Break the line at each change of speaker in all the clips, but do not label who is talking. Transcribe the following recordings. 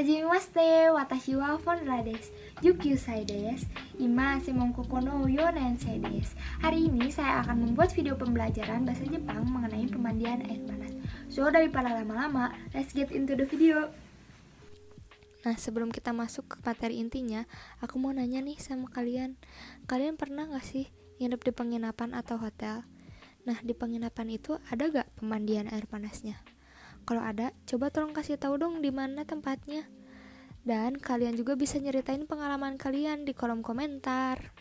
Hajimemashite, watashi wa Fonra desu. 19 歳です。今, Simon Koko no 4年生です. Hari ini saya akan membuat video pembelajaran bahasa Jepang mengenai pemandian air panas. So, daripada lama-lama, let's get into the video.
Nah, sebelum kita masuk ke materi intinya, aku mau nanya nih sama kalian. Kalian pernah gak sih nginep di penginapan atau hotel? Nah, di penginapan itu ada gak pemandian air panasnya? Kalau ada, coba tolong kasih tahu dong di mana tempatnya. Dan kalian juga bisa nyeritain pengalaman kalian di kolom komentar.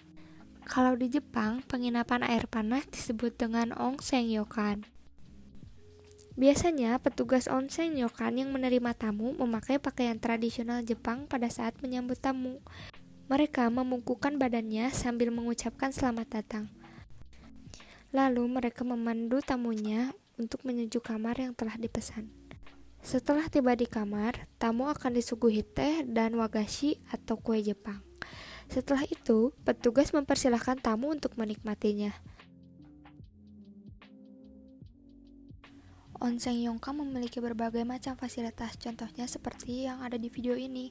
Kalau di Jepang, penginapan air panas disebut dengan onsen ryokan. Biasanya, petugas onsen ryokan yang menerima tamu memakai pakaian tradisional Jepang pada saat menyambut tamu. Mereka membungkukkan badannya sambil mengucapkan selamat datang. Lalu mereka memandu tamunya untuk menuju kamar yang telah dipesan. Setelah tiba di kamar, tamu akan disuguhi teh dan wagashi atau kue Jepang. Setelah itu, petugas mempersilahkan tamu untuk menikmatinya. Onsen ryokan memiliki berbagai macam fasilitas, contohnya seperti yang ada di video ini.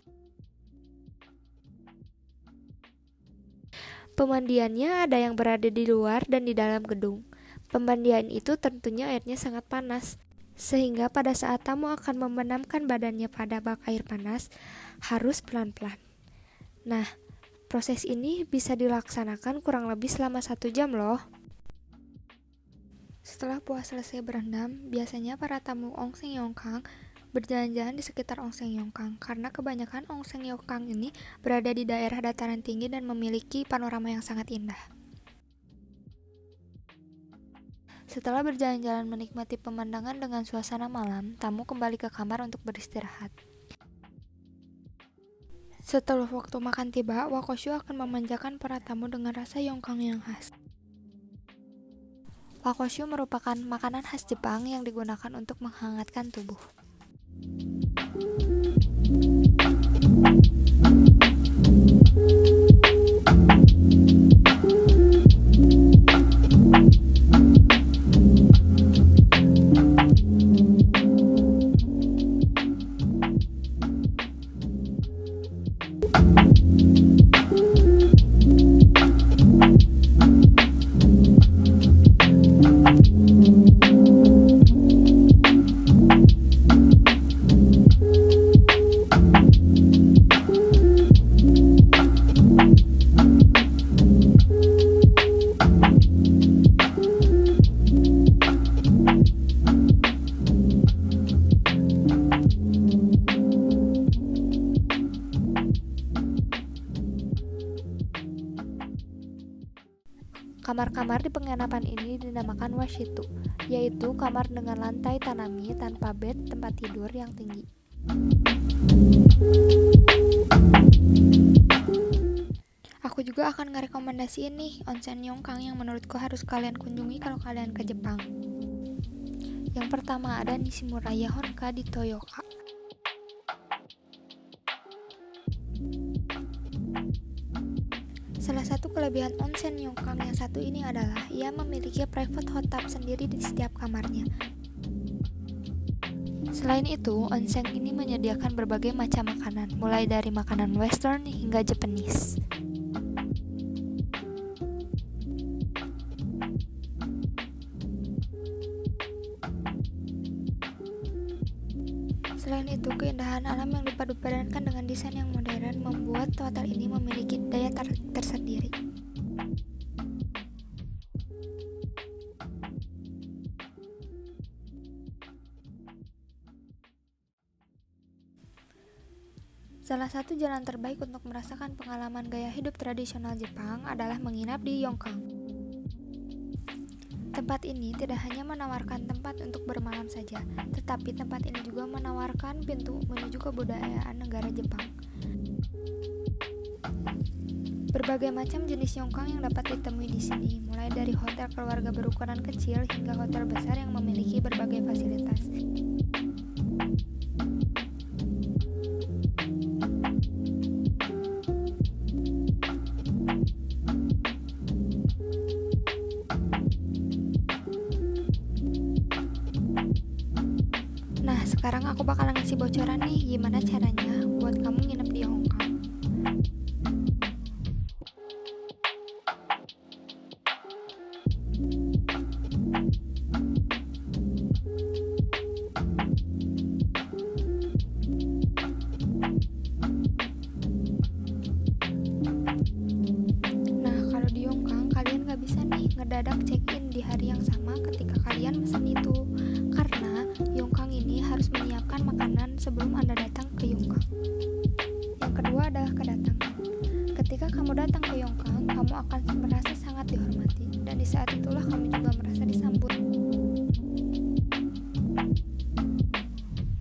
Pemandiannya ada yang berada di luar dan di dalam gedung. Pemandian itu tentunya airnya sangat panas, sehingga pada saat tamu akan membenamkan badannya pada bak air panas, harus pelan-pelan. Nah, proses ini bisa dilaksanakan kurang lebih selama 1 jam loh. Setelah puas selesai berendam, biasanya para tamu onsen ryokan berjalan-jalan di sekitar onsen ryokan, karena kebanyakan onsen ryokan ini berada di daerah dataran tinggi dan memiliki panorama yang sangat indah. Setelah berjalan-jalan menikmati pemandangan dengan suasana malam, tamu kembali ke kamar untuk beristirahat. Setelah waktu makan tiba, wakoshu akan memanjakan para tamu dengan rasa ryokan yang khas. Wakoshu merupakan makanan khas Jepang yang digunakan untuk menghangatkan tubuh. Kamar-kamar di penginapan ini dinamakan washitu, yaitu kamar dengan lantai tanami tanpa bed tempat tidur yang tinggi. Aku juga akan ngerekomendasiin nih onsen ryokan yang menurutku harus kalian kunjungi kalau kalian ke Jepang. Yang pertama ada Nishimuraya Honka di Toyooka. Salah satu kelebihan onsen ryokan yang satu ini adalah ia memiliki private hot tub sendiri di setiap kamarnya. Selain itu, onsen ini menyediakan berbagai macam makanan, mulai dari makanan western hingga Japanese. Selain itu, keindahan alam yang dipadu-padankan dengan desain yang modern membuat hotel ini memiliki daya tarik tersendiri. Salah satu jalan terbaik untuk merasakan pengalaman gaya hidup tradisional Jepang adalah menginap di ryokan. Tempat ini tidak hanya menawarkan tempat untuk bermalam saja, tetapi tempat ini juga menawarkan pintu menuju kebudayaan negara Jepang. Berbagai macam jenis ryokan yang dapat ditemui di sini, mulai dari hotel keluarga berukuran kecil hingga hotel besar yang memiliki berbagai fasilitas. Sekarang aku bakalan ngasih bocoran nih gimana caranya membuat kamu nginep di Yongkang. Nah, kalau di Yongkang kalian gak bisa nih ngedadak check-in di hari yang sama ketika kalian pesen itu, karena Yongkang ini harus menyiapkan makanan sebelum Anda datang ke Yongkang. Yang kedua adalah kedatangan. Ketika kamu datang ke Yongkang, kamu akan merasa sangat dihormati, dan di saat itulah kamu juga merasa disambut.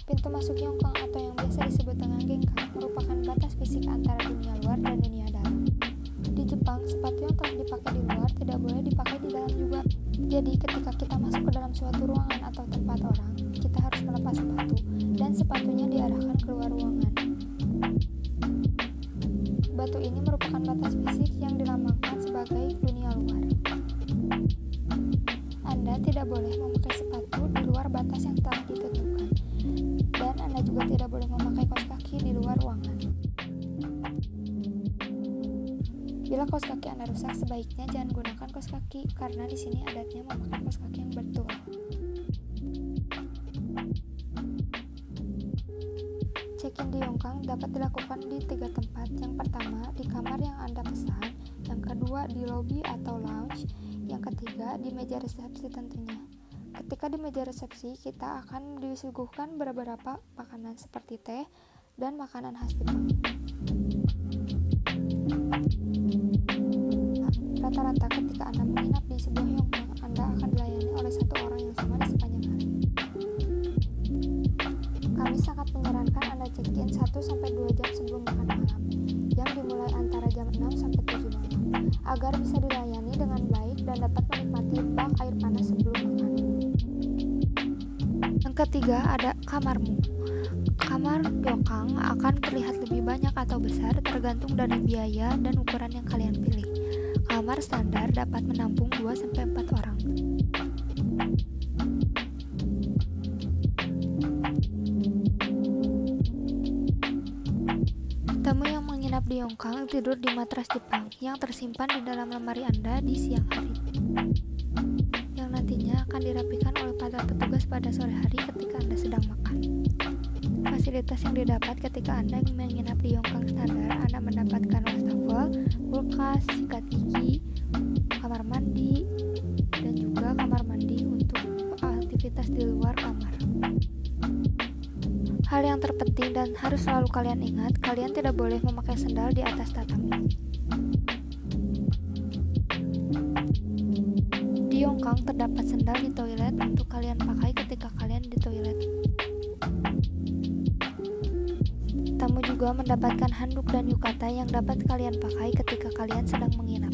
Pintu masuk Yongkang atau yang biasa disebut dengan Genkan merupakan batas fisik antara dunia luar dan dunia dalam. Di Jepang, sepatu yang telah dipakai di luar tidak boleh dipakai di dalam juga. Jadi ketika kita masuk ke dalam suatu ruangan atau tempat orang, kita harus melepas sepatu, dan sepatunya diarahkan keluar ruangan. Batu ini merupakan batas fisik yang dilambangkan sebagai dunia luar. Anda tidak boleh memakai sepatu di luar batas yang telah ditentukan, dan Anda juga tidak boleh memakai kaos kaki di luar ruangan. Bila kaos kaki Anda rusak, sebaiknya jangan gunakan kaos kaki, karena di sini adatnya memakai kaos kaki yang bertual. Check-in di Yongkang dapat dilakukan di 3 tempat. Yang pertama, di kamar yang Anda pesan. Yang kedua, di lobi atau lounge. Yang ketiga, di meja resepsi tentunya. Ketika di meja resepsi, kita akan disuguhkan beberapa makanan seperti teh dan makanan khas Jepang. Rata-rata ketika Anda menginap di sebuah Yongkang, Anda akan dilayani oleh satu orang yang sama di sepanjang hari. Kami sangat menyarankan Anda check-in 1-2 jam sebelum makan malam, yang dimulai antara jam 6 sampai 7 malam, agar bisa dilayani dengan baik dan dapat menikmati bak air panas sebelum makan. Yang ketiga ada kamarmu. Kamar Yongkang akan terlihat lebih banyak atau besar tergantung dari biaya dan ukuran yang kalian pilih. Kamar standar dapat menampung 2-4 orang. Tamu yang menginap di Yongkang tidur di matras Jepang yang tersimpan di dalam lemari Anda di siang hari, yang nantinya akan dirapikan oleh para petugas pada sore hari ketika Anda sedang makan. Fasilitas yang didapat ketika Anda menginap di Yongkang standar, Anda mendapatkan wastafel, kulkas, sikat gigi, kamar mandi, dan juga kamar mandi untuk aktivitas di luar kamar. Hal yang terpenting dan harus selalu kalian ingat, kalian tidak boleh memakai sendal di atas tatami. Di Yongkang terdapat sendal di toilet untuk kalian pakai ketika kalian di toilet. Tamu juga mendapatkan handuk dan yukata yang dapat kalian pakai ketika kalian sedang menginap.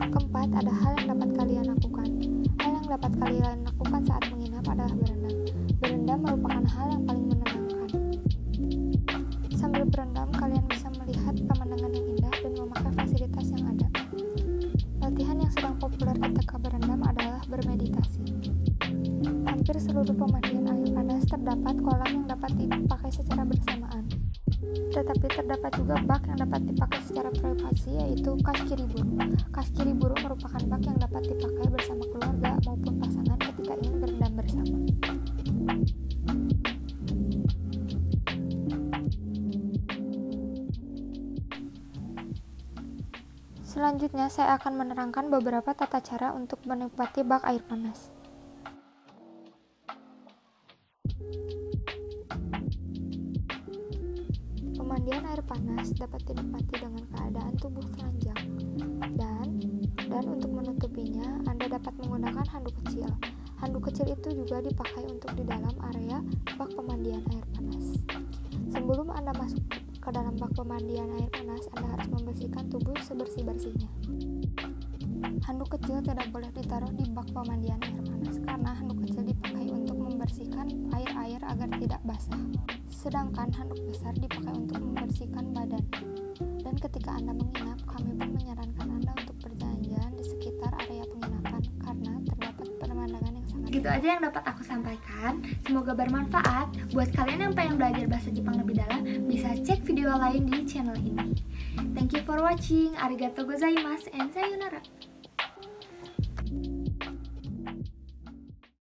Keempat, ada hal yang dapat kalian lakukan. Hal yang dapat kalian lakukan saat menginap adalah berendam. Berendam merupakan hal yang paling menenangkan. Sambil berendam, kalian bisa melihat pemandangan yang indah dan memakai fasilitas yang ada. Latihan yang sedang populer ketika berendam adalah bermeditasi. Hampir seluruh pemandian air panas terdapat kolam yang dapat dipakai secara bersamaan. Tetapi terdapat juga bak yang dapat dipakai secara privasi, yaitu kashikiriburu. Kashikiriburu merupakan bak yang dapat dipakai bersama keluarga maupun pasangan ketika ingin berendam bersama. Selanjutnya, saya akan menerangkan beberapa tata cara untuk menikmati bak air panas. Pemandian air panas dapat dinikmati dengan keadaan tubuh telanjang, dan untuk menutupinya, Anda dapat menggunakan handuk kecil. Handuk kecil itu juga dipakai untuk di dalam area bak pemandian air panas. Sebelum Anda masuk ke dalam bak pemandian air panas, Anda harus membersihkan tubuh sebersih-bersihnya. Handuk kecil tidak boleh ditaruh di bak pemandian air panas, karena handuk kecil dipakai untuk membersihkan air-air agar tidak basah. Sedangkan handuk besar dipakai untuk membersihkan badan. Dan ketika Anda menginap, kami pun menyarankan Anda untuk berjalan-jalan di sekitar area penginapan karena terdapat pemandangan yang sangat
Gitu itu aja yang dapat aku sampaikan. Semoga bermanfaat. Buat kalian yang pengen belajar bahasa Jepang lebih dalam, bisa cek video lain di channel ini. Thank you for watching. Arigatou gozaimasu and sayonara.